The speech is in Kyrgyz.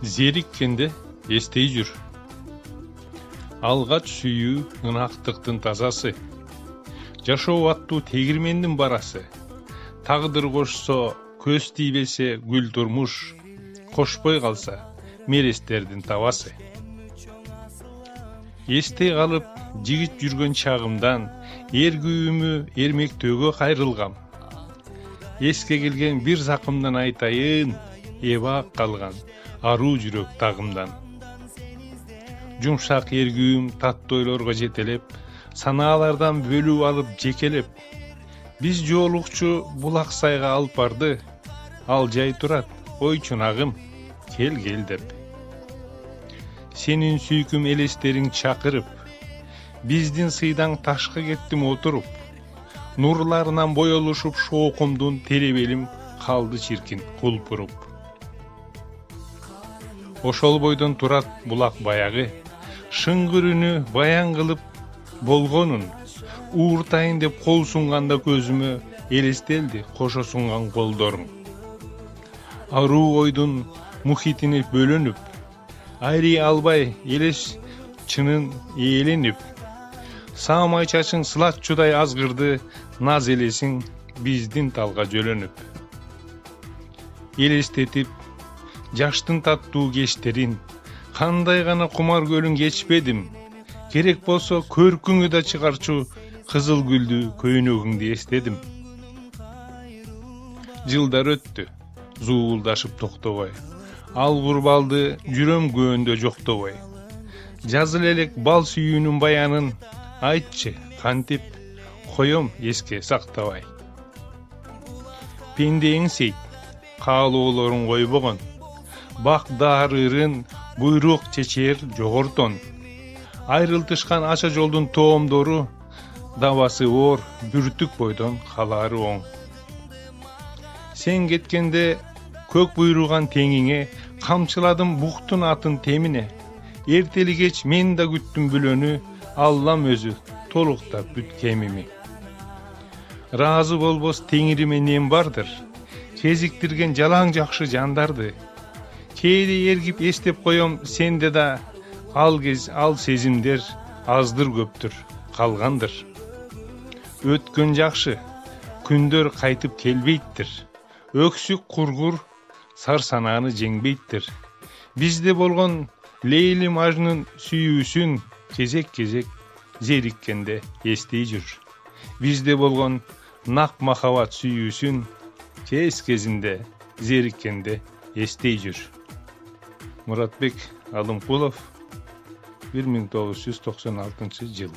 Зериккенде эстей жүр. Алгач сүйүү ынактыктын тазасы. Жашоо аттуу тегирмендин барасы. Тагдыр кошсо, көз тийбесе гүл турмуш. Кошпой калса, мерестердин табасы. Эстей калып, жигит жүргөн чагымдан эргүүмү эрмектөөгө кайрылгам. Эске келген бир закымдан айтайын, эбак калган аруу жүрөк тагымдан. Жумшак эргүүм таттуу ойлорго жетелеп, санаалардан бөлүп алып жекелеп. Биз жоолукчу булак сайга алып барды, ал жай турат, ой чунагым, кел деп. Сенин сүйкүм элестериң чакырып, биздин сыйдан ташка кеттим отуруп. Нурларынан боелушуп шоокумдун теребелим калды чиркин кулпуруп. Ошол бойдон турат булак баягы, шыңгыр үнү баян кылып болгонун. Ууртайын деп кол сунганда көзүмө элестелди кошо сунган колдоруң. Аруу ойдун мухитине бөлөнүп, айрый албай элес чынын ээленип. Саамай чачың сылатчудай азгырды, наз элесиң биздин талга жөлөнүп. Элестетип жаштын таттуу кечтерин, кандай гана кумар көлүн кечпедим. Керек болсо көркүңү да чыгарчу кызыл гүлдү көйнөгүңдү эстедим. Жылдар өттү, зуулдашып токтобой. Ал курбалды жүрөм көндө жоктобой. Жазыл элек бал сүйүүнүн баянын, айтчы, кантип коем эске сактабай. Пендең сейт, каалоолорун койбогон. Бак даарырын буйрук чечер жогортон. Айрылтышкан ача жолдун тоомдору, дабасы оор бүртүк бойдон калаары оң. Сен кеткенде көк буйруган теңиңе, камчыладым буктун атын темине. Эртели кеч мен да күттүм бүлөнү, Аллам өзү толуктап бүт кемими. Разы болбос теңириме нем бардыр, кезиктирген жалаң жакшы жандарды. Кээде эргип эстеп коем сенде да, ал сезимдер аздыр көптүр калгандыр. Өткөн жакшы, күндөр кайтып келбейттир. Өксүк кургур сар санааны жеңбейттир. Бизде болгон Лейли Мажнун сүйүүсүн кезек-кезек зериккенде эстей жүр. Бизде болгон нак махабат сүйүүсүн кезинде зериккенде эстей жүр. Муратбек Алымкулов, 1996 жыл.